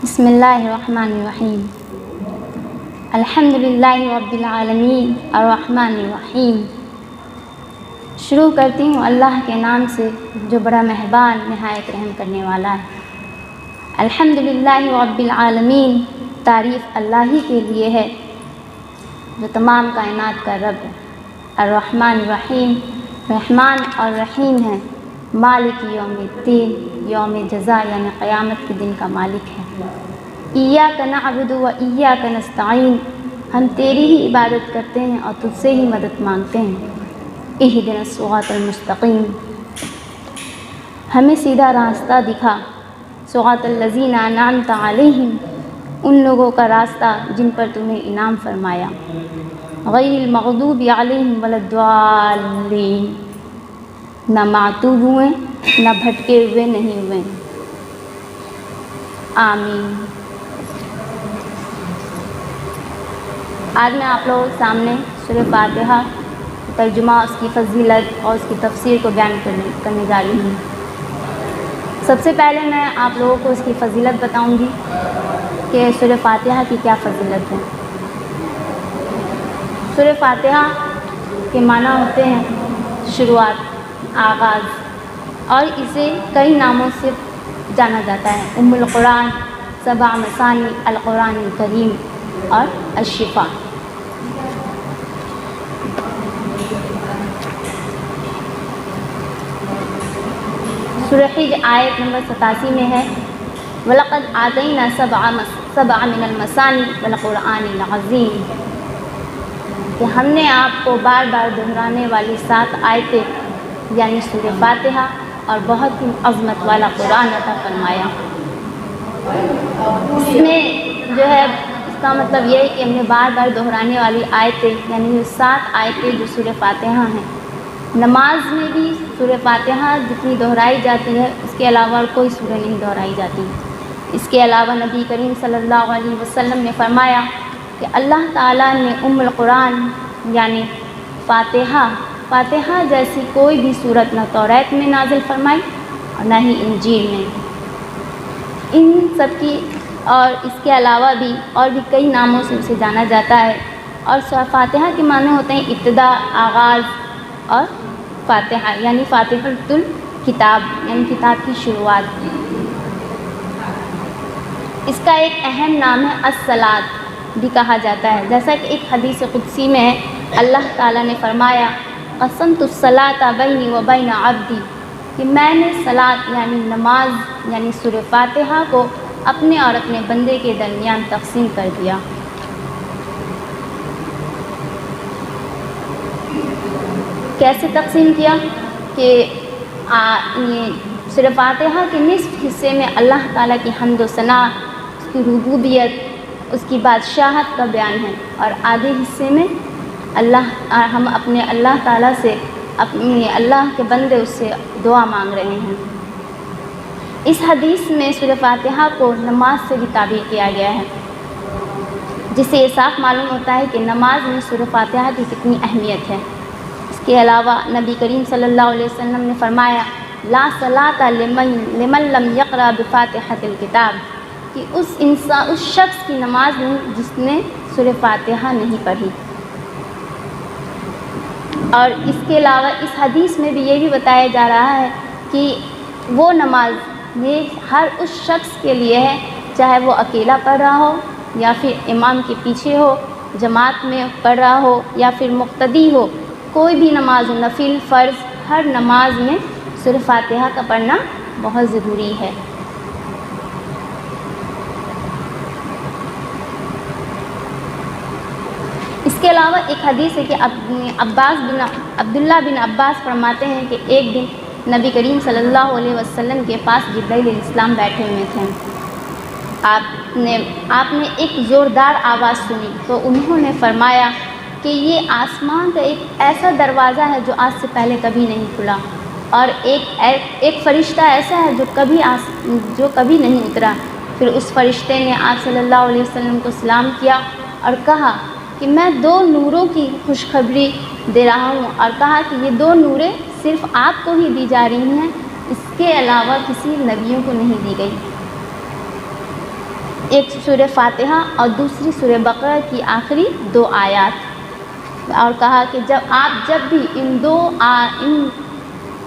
بسم اللہ الرحمن الرحیم الحمد للہ رب العالمین الرحمن الرحیم۔ شروع کرتی ہوں اللہ کے نام سے جو بڑا مہربان نہایت رحم کرنے والا ہے۔ الحمد للہ رب العالمین، تعریف اللہ ہی کے لیے ہے جو تمام کائنات کا رب ہے۔ الرحمن الرحیم، رحمان اور رحیم ہے۔ مالک یوم الدین، یوم جزا یعنی قیامت کے دن کا مالک ہے۔ ایاک نعبد و ایاک نستعین، ہم تیری ہی عبادت کرتے ہیں اور تجھ سے ہی مدد مانگتے ہیں۔ اہدنا الصراط المستقیم، ہمیں سیدھا راستہ دکھا۔ صراط الذین انعمت علیہم، ان لوگوں کا راستہ جن پر تمہیں انعام فرمایا۔ غیر المغضوب علیہم ولا الضالین، نہ معتوب ہوئے نہ بھٹکے ہوئے نہیں ہوئے۔ آمین۔ آج میں آپ لوگوں کے سامنے سورہ فاتحہ ترجمہ، اس کی فضیلت اور اس کی تفسیر کو بیان کرنے جا رہی ہوں۔ سب سے پہلے میں آپ لوگوں کو اس کی فضیلت بتاؤں گی کہ سورہ فاتحہ کی کیا فضیلت ہے۔ سورہ فاتحہ کے معنی ہوتے ہیں شروعات، آغاز، اور اسے کئی ناموں سے جانا جاتا ہے۔ ام القرآن، سبع مثانی، القرآن الکریم اور الشفا۔ سورہ حج آیت نمبر 87 میں ہے، وَلَقَدْ آتَيْنَا سَبْعًا مِنَ الْمَثَانِي وَالْقُرْآنِ الْعَظِيمِ، کہ ہم نے آپ کو بار بار دہرانے والی 7 آیتیں یعنی سورہ فاتحہ اور بہت ہی عظمت والا قرآن عطا فرمایا۔ اس میں جو ہے اس کا مطلب یہ ہے کہ ہم نے بار بار دہرانے والی آیتیں یعنی 7 آیتیں جو سورہ فاتحہ ہیں۔ نماز میں بھی سورہ فاتحہ جتنی دہرائی جاتی ہے اس کے علاوہ اور کوئی سورہ نہیں دہرائی جاتی۔ اس کے علاوہ نبی کریم صلی اللہ علیہ وسلم نے فرمایا کہ اللہ تعالیٰ نے ام القرآن یعنی فاتحہ جیسی کوئی بھی صورت نہ توریت میں نازل فرمائی اور نہ ہی انجیل میں۔ ان سب کی اور اس کے علاوہ بھی اور بھی کئی ناموں سے اسے جانا جاتا ہے۔ اور فاتحہ کے معنی ہوتے ہیں ابتدا، آغاز، اور فاتحہ یعنی فاتحۃ الکتاب یعنی کتاب کی شروعات۔ اس کا ایک اہم نام ہے الصلاۃ بھی کہا جاتا ہے، جیسا کہ ایک حدیث قدسی میں ہے، اللہ تعالیٰ نے فرمایا قسمت الصلاۃ بینی و بین عبدی، کہ میں نے صلاۃ یعنی نماز یعنی سورہ فاتحہ کو اپنے اور اپنے بندے کے درمیان تقسیم کر دیا۔ کیسے تقسیم کیا کہ سورہ فاتحہ کے نصف حصے میں اللہ تعالیٰ کی حمد و ثنا، اس کی ربوبیت، اس کی بادشاہت کا بیان ہے، اور آدھے حصے میں ہم اپنے اللہ تعالیٰ سے اپنے اللہ کے بندے اس سے دعا مانگ رہے ہیں۔ اس حدیث میں سورہ فاتحہ کو نماز سے بھی تعبیر کیا گیا ہے، جس سے یہ صاف معلوم ہوتا ہے کہ نماز میں سورہ فاتحہ کی کتنی اہمیت ہے۔ اس کے علاوہ نبی کریم صلی اللہ علیہ وسلم نے فرمایا لا صلاۃ لمن لم یقرأ بفاتحۃ الکتاب، کہ اس شخص کی نماز نہیں جس نے سورہ فاتحہ نہیں پڑھی۔ اور اس کے علاوہ اس حدیث میں بھی یہ بھی بتایا جا رہا ہے کہ وہ نماز یہ ہر اس شخص کے لیے ہے، چاہے وہ اکیلا پڑھ رہا ہو یا پھر امام کے پیچھے ہو، جماعت میں پڑھ رہا ہو یا پھر مقتدی ہو، کوئی بھی نماز نفل، فرض، ہر نماز میں سورہ فاتحہ کا پڑھنا بہت ضروری ہے۔ اس کے علاوہ ایک حدیث ہے کہ عبداللہ بن عباس فرماتے ہیں کہ ایک دن نبی کریم صلی اللہ علیہ وسلم کے پاس جبرائیل علیہ السلام بیٹھے ہوئے تھے۔ آپ نے ایک زوردار آواز سنی تو انہوں نے فرمایا کہ یہ آسمان کا ایک ایسا دروازہ ہے جو آج سے پہلے کبھی نہیں کھلا، اور ایک فرشتہ ایسا ہے جو کبھی نہیں اترا۔ پھر اس فرشتے نے آپ صلی اللہ علیہ وسلم کو سلام کیا اور کہا کہ میں 2 نوروں کی خوشخبری دے رہا ہوں، اور کہا کہ یہ 2 نوریں صرف آپ کو ہی دی جا رہی ہیں، اس کے علاوہ کسی نبیوں کو نہیں دی گئی۔ ایک سورہ فاتحہ اور دوسری سورہ بقرہ کی آخری 2 آیات، اور کہا کہ جب بھی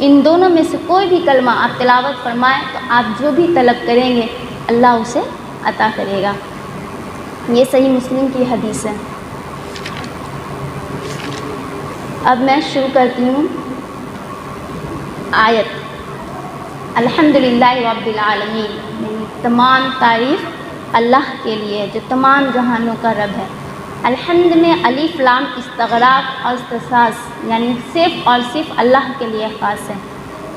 ان دونوں میں سے کوئی بھی کلمہ آپ تلاوت فرمائیں تو آپ جو بھی طلب کریں گے اللہ اسے عطا کرے گا۔ یہ صحیح مسلم کی حدیث ہے۔ اب میں شروع کرتی ہوں آیت۔ الحمدللہ رب العالمین، تمام تعریف اللہ کے لیے جو تمام جہانوں کا رب ہے۔ الحمد میں الف لام استغراق اور اختصاص، یعنی صرف اور صرف اللہ کے لیے خاص ہے،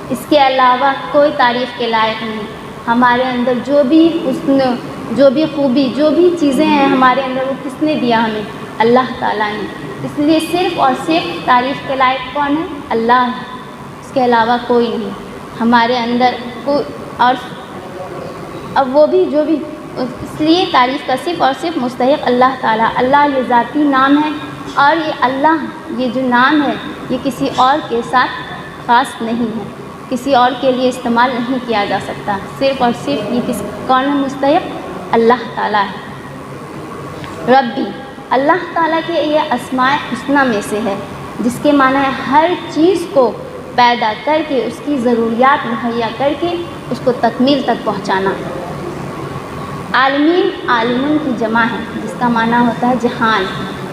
اس کے علاوہ کوئی تعریف کے لائق نہیں۔ ہمارے اندر جو بھی حسن، جو بھی خوبی، جو بھی چیزیں ہیں ہمارے اندر، وہ کس نے دیا ہمیں؟ اللہ تعالیٰ نے۔ اس لیے صرف اور صرف تعریف کے لائق کون ہے؟ اللہ ہے، اس کے علاوہ کوئی نہیں ہمارے اندر کوئی۔ اور اب وہ بھی جو بھی، اس لیے تعریف کا صرف اور صرف مستحق اللہ تعالیٰ۔ اللہ یہ ذاتی نام ہے، اور یہ اللہ، یہ جو نام ہے یہ کسی اور کے ساتھ خاص نہیں ہے، کسی اور کے لیے استعمال نہیں کیا جا سکتا۔ صرف اور صرف یہ کون ہے مستحق؟ اللہ تعالیٰ ہے۔ ربی، اللہ تعالیٰ کے یہ اسماء حسنہ میں سے ہے، جس کے معنی ہے ہر چیز کو پیدا کر کے، اس کی ضروریات مہیا کر کے اس کو تکمیل تک پہنچانا۔ عالمین، عالمون کی جمع ہے، جس کا معنی ہوتا ہے جہان،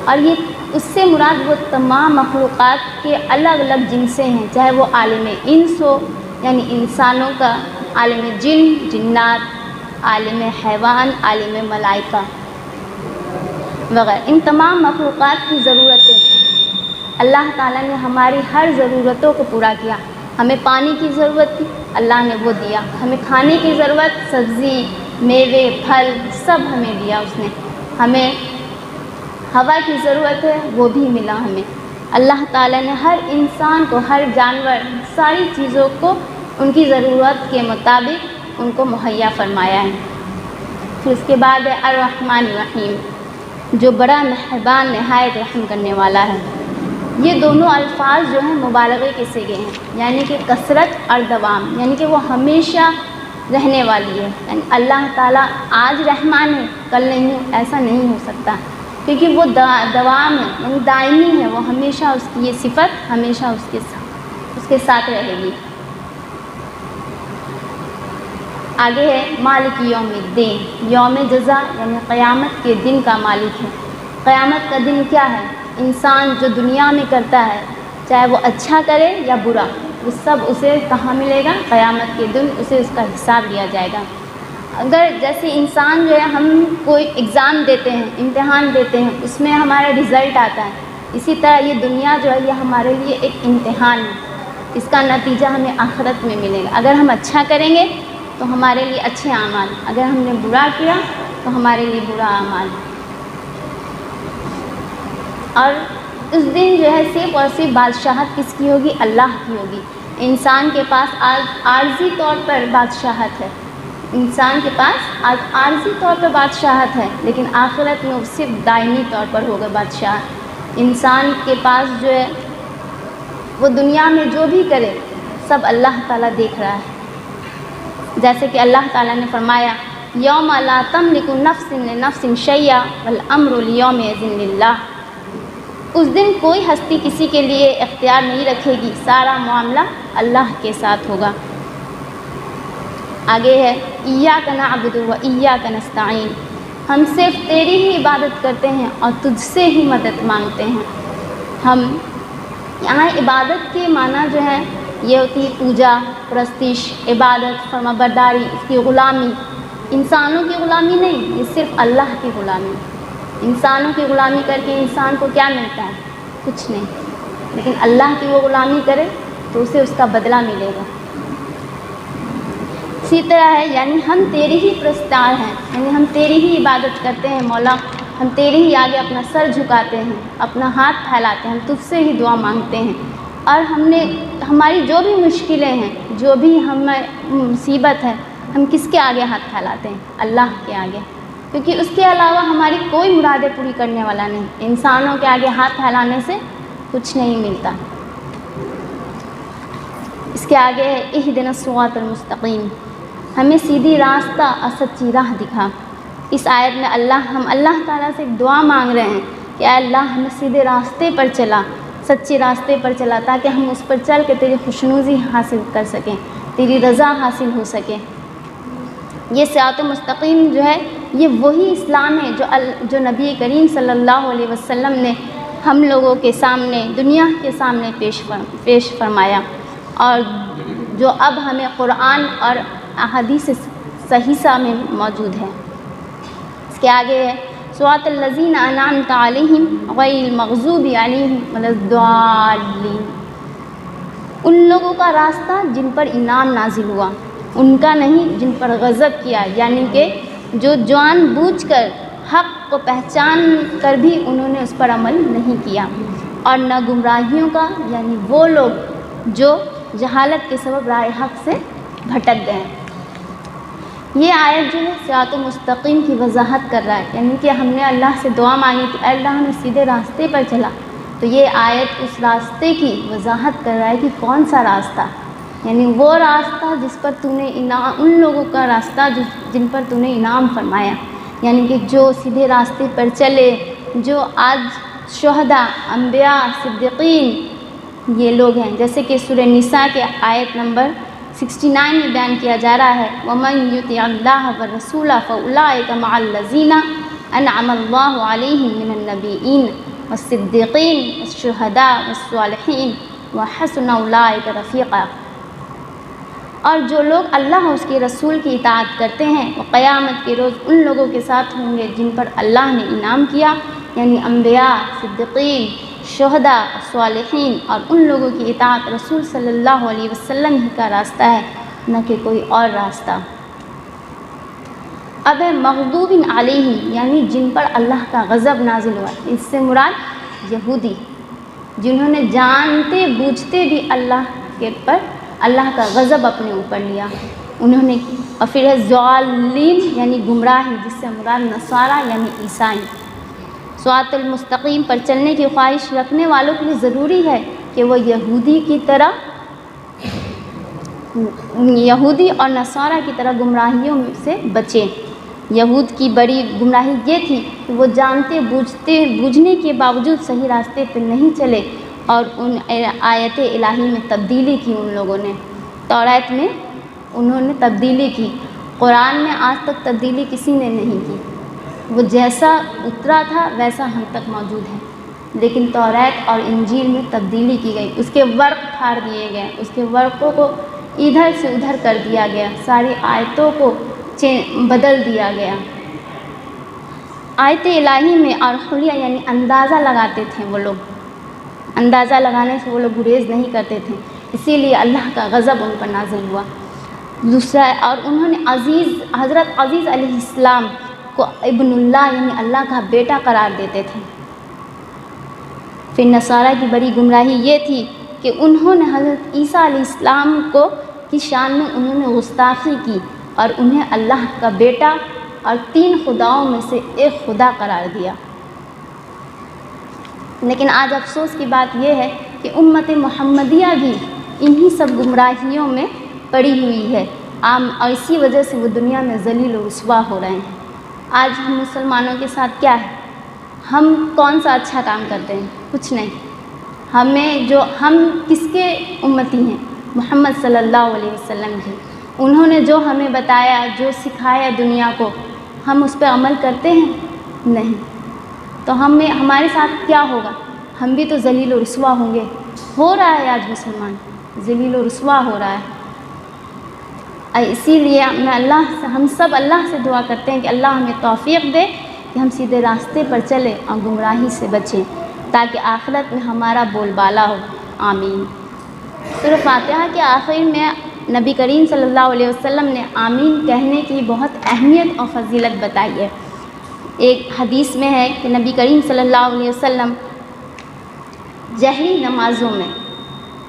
اور یہ اس سے مراد وہ تمام مخلوقات کے الگ الگ جنسیں ہیں، چاہے وہ عالم انس ہو یعنی انسانوں کا، عالم جن جنات، عالم حیوان، عالم ملائکہ وغیرہ۔ ان تمام مخلوقات کی ضرورتیں اللہ تعالیٰ نے ہماری ہر ضرورتوں کو پورا کیا۔ ہمیں پانی کی ضرورت تھی، اللہ نے وہ دیا۔ ہمیں کھانے کی ضرورت، سبزی، میوے، پھل سب ہمیں دیا اس نے۔ ہمیں ہوا کی ضرورت ہے، وہ بھی ملا ہمیں۔ اللہ تعالیٰ نے ہر انسان کو، ہر جانور، ساری چیزوں کو ان کی ضرورت کے مطابق ان کو مہیا فرمایا ہے۔ پھر اس کے بعد ہے الرحمن الرحیم، جو بڑا مہربان نہایت رحم کرنے والا ہے۔ یہ دونوں الفاظ جو ہیں مبالغے کے صیغے ہیں، یعنی کہ کثرت اور دوام، یعنی کہ وہ ہمیشہ رہنے والی ہے۔ یعنی اللہ تعالیٰ آج رحمان ہے کل نہیں، ایسا نہیں ہو سکتا، کیونکہ وہ دوام ہے، یعنی دائمی ہے، وہ ہمیشہ اس کی یہ صفت ہمیشہ اس کے ساتھ رہے گی۔ آگے ہے مالک یوم الدین، یوم جزا یعنی قیامت کے دن کا مالک ہے۔ قیامت کا دن کیا ہے؟ انسان جو دنیا میں کرتا ہے، چاہے وہ اچھا کرے یا برا، وہ سب اسے کہاں ملے گا؟ قیامت کے دن اسے اس کا حساب لیا جائے گا۔ اگر جیسے انسان جو ہے، ہم کوئی ایگزام دیتے ہیں، امتحان دیتے ہیں، اس میں ہمارا رزلٹ آتا ہے، اسی طرح یہ دنیا جو ہے یہ ہمارے لیے ایک امتحان ہے، اس کا نتیجہ ہمیں آخرت میں ملے گا۔ اگر ہم اچھا کریں گے تو ہمارے لیے اچھے اعمال، اگر ہم نے برا کیا تو ہمارے لیے برا اعمال۔ اور اس دن جو ہے صرف اور صرف بادشاہت کس کی ہوگی؟ اللہ کی ہوگی۔ انسان کے پاس آج عارضی طور پر بادشاہت ہے، انسان کے پاس آج عارضی طور پر بادشاہت ہے، لیکن آخرت میں وہ صرف دائمی طور پر ہوگا بادشاہت۔ انسان کے پاس جو ہے وہ دنیا میں جو بھی کرے سب اللہ تعالیٰ دیکھ رہا ہے، جیسے کہ اللہ تعالیٰ نے فرمایا یوم لا تملک نفس لنفس شیئا والامر یومئذ للہ۔ اس دن کوئی ہستی کسی کے لیے اختیار نہیں رکھے گی، سارا معاملہ اللہ کے ساتھ ہوگا۔ آگے ہے ایاک نعبد و ایاک نستعین، ہم صرف تیری ہی عبادت کرتے ہیں اور تجھ سے ہی مدد مانگتے ہیں۔ ہم یہاں عبادت کے معنی جو ہے یہ ہوتی ہے پوجا، پرستش، عبادت، فرما برداری، اس کی غلامی۔ انسانوں کی غلامی نہیں، یہ صرف اللہ کی غلامی۔ انسانوں کی غلامی کر کے انسان کو کیا ملتا ہے؟ کچھ نہیں، لیکن اللہ کی وہ غلامی کرے تو اسے اس کا بدلہ ملے گا۔ اسی طرح ہے یعنی ہم تیری ہی پرستار ہیں، یعنی ہم تیری ہی عبادت کرتے ہیں مولا، ہم تیرے ہی آگے اپنا سر جھکاتے ہیں، اپنا ہاتھ پھیلاتے ہیں، ہم تجھ سے ہی دعا مانگتے ہیں۔ اور ہماری جو بھی مشکلیں ہیں، جو بھی ہمیں مصیبت ہے، ہم کس کے آگے ہاتھ پھیلاتے ہیں؟ اللہ کے آگے، کیونکہ اس کے علاوہ ہماری کوئی مرادیں پوری کرنے والا نہیں۔ انسانوں کے آگے ہاتھ پھیلانے سے کچھ نہیں ملتا۔ اس کے آگے ہے اہدنا الصراط المستقیم، ہمیں سیدھی راستہ اور سچی راہ دکھا۔ اس آیت میں ہم اللہ تعالیٰ سے ایک دعا مانگ رہے ہیں کہ اے اللہ ہمیں سیدھے راستے پر چلا، سچے راستے پر چلا، تاکہ ہم اس پر چل کے تیری خوشنودی حاصل کر سکیں، تیری رضا حاصل ہو سکے۔ یہ صراط مستقیم جو ہے یہ وہی اسلام ہے جو نبی کریم صلی اللہ علیہ وسلم نے ہم لوگوں کے سامنے، دنیا کے سامنے پیش فرمایا، اور جو اب ہمیں قرآن اور احادیث صحیحہ میں موجود ہے۔ اس کے آگے ہے صراط الذین انعمت علیہم غیر المغضوب علیہم ولا الضالین، ان لوگوں کا راستہ جن پر انعام نازل ہوا، ان کا نہیں جن پر غضب کیا، یعنی کہ جو جان بوجھ کر حق کو پہچان کر بھی انہوں نے اس پر عمل نہیں کیا، اور نہ گمراہیوں کا، یعنی وہ لوگ جو جہالت کے سبب راہ حق سے بھٹک گئے۔ یہ آیت جو ہے صراط مستقیم کی وضاحت کر رہا ہے، یعنی کہ ہم نے اللہ سے دعا مانگی کہ اے اللہ ہمیں سیدھے راستے پر چلا، تو یہ آیت اس راستے کی وضاحت کر رہا ہے کہ کون سا راستہ، یعنی وہ راستہ جس پر تو نے ان لوگوں کا راستہ جن پر تو نے انعام فرمایا، یعنی کہ جو سیدھے راستے پر چلے، جو آج شہداء، انبیاء، صدیقین یہ لوگ ہیں، جیسے کہ سورہ نساء کے آیت نمبر 69 میں بیان کیا جا رہا ہے وَمَن يُطِعِ اللَّهَ وَالرَّسُولَ فَأُولَٰئِكَ مَعَ الَّذِينَ أَنْعَمَ اللَّهُ عَلَيْهِم مِّنَ النَّبِيِّينَ وَالصِّدِّيقِينَ وَالشُّهَدَاءِ وَالصَّالِحِينَ وَحَسُنَ أُولَٰئِكَ رَفِيقًا، اور جو لوگ اللہ اور اس کے رسول کی اطاعت کرتے ہیں وہ قیامت کے روز ان لوگوں کے ساتھ ہوں گے جن پر اللہ نے انعام کیا، یعنی انبیاء، صدیقین، شہداء، صالحین، اور ان لوگوں کی اطاعت رسول صلی اللہ علیہ وسلم ہی کا راستہ ہے، نہ کہ کوئی اور راستہ۔ اب ہے مغضوب علیہم، یعنی جن پر اللہ کا غضب نازل ہوا، اس سے مراد یہودی، جنہوں نے جانتے بوجھتے بھی اللہ کا غضب اپنے اوپر لیا انہوں نے، اور پھر ہے ضالین یعنی گمراہی، جس سے مراد نصارہ یعنی عیسائی۔ صراط المستقیم پر چلنے کی خواہش رکھنے والوں کے لیے ضروری ہے کہ وہ یہودی اور نصارہ کی طرح گمراہیوں سے بچیں۔ یہود کی بڑی گمراہی یہ تھی کہ وہ جانتے بوجھنے کے باوجود صحیح راستے پہ نہیں چلے، اور ان آیت الہی میں تبدیلی کی ان لوگوں نے، توریت میں انہوں نے تبدیلی کی، قرآن میں آج تک تبدیلی کسی نے نہیں کی، وہ جیسا اترا تھا ویسا ہم تک موجود ہے، لیکن توریت اور انجیل میں تبدیلی کی گئی، اس کے ورق پھاڑ دیے گئے، اس کے ورقوں کو ادھر سے ادھر کر دیا گیا، ساری آیتوں کو بدل دیا گیا۔ آیت الہی میں اور حلیہ یعنی اندازہ لگاتے تھے وہ لوگ، اندازہ لگانے سے وہ لوگ گریز نہیں کرتے تھے، اسی لیے اللہ کا غضب ان پر نازل ہوا۔ دوسرا، اور انہوں نے حضرت عزیز علیہ السلام کو ابن اللہ یعنی اللہ کا بیٹا قرار دیتے تھے۔ پھر نصارہ کی بڑی گمراہی یہ تھی کہ انہوں نے حضرت عیسیٰ علیہ السلام کی شان میں انہوں نے گستاخی کی، اور انہیں اللہ کا بیٹا اور 3 خداؤں میں سے ایک خدا قرار دیا۔ لیکن آج افسوس کی بات یہ ہے کہ امت محمدیہ بھی انہی سب گمراہیوں میں پڑی ہوئی ہے، اور اسی وجہ سے وہ دنیا میں ذلیل و رسوا ہو رہے ہیں۔ آج ہم مسلمانوں کے ساتھ کیا ہے، ہم کون سا اچھا کام کرتے ہیں؟ کچھ نہیں۔ ہم کس کے امتی ہیں؟ محمد صلی اللہ علیہ وسلم کی۔ انہوں نے جو ہمیں بتایا، جو سکھایا دنیا کو، ہم اس پہ عمل کرتے ہیں؟ نہیں۔ تو ہمارے ساتھ کیا ہوگا؟ ہم بھی تو ذلیل و رسوا ہوں گے۔ ہو رہا ہے آج مسلمان ذلیل و رسوا ہو رہا ہے، اسی لیے ہم سب اللہ سے دعا کرتے ہیں کہ اللہ ہمیں توفیق دے کہ ہم سیدھے راستے پر چلیں اور گمراہی سے بچیں، تاکہ آخرت میں ہمارا بول بالا ہو۔ آمین۔ سورہ فاتحہ کے آخر میں نبی کریم صلی اللہ علیہ وسلم نے آمین کہنے کی بہت اہمیت اور فضیلت بتائی ہے۔ ایک حدیث میں ہے کہ نبی کریم صلی اللہ علیہ وسلم جہری نمازوں میں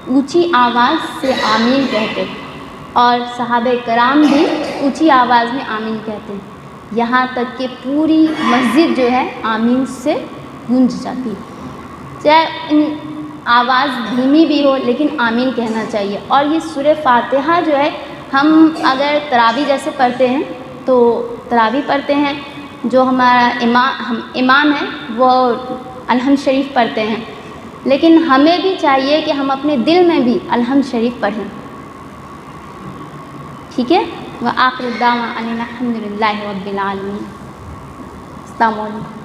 اونچی آواز سے آمین کہتے، اور صحابہ کرام بھی اونچی آواز میں آمین کہتے ہیں، یہاں تک کہ پوری مسجد جو ہے آمین سے گونج جاتی، چاہے آواز دھیمی بھی ہو لیکن آمین کہنا چاہیے۔ اور یہ سورہ فاتحہ جو ہے، ہم اگر تراویح جیسے پڑھتے ہیں تو تراویح پڑھتے ہیں جو ہمارا امام ہے وہ الحمد شریف پڑھتے ہیں، لیکن ہمیں بھی چاہیے کہ ہم اپنے دل میں بھی الحمد شریف پڑھیں، ٹھیک ہے؟ وآخر الدعوانا ان الحمد للہ رب العالمین۔ السلام علیکم۔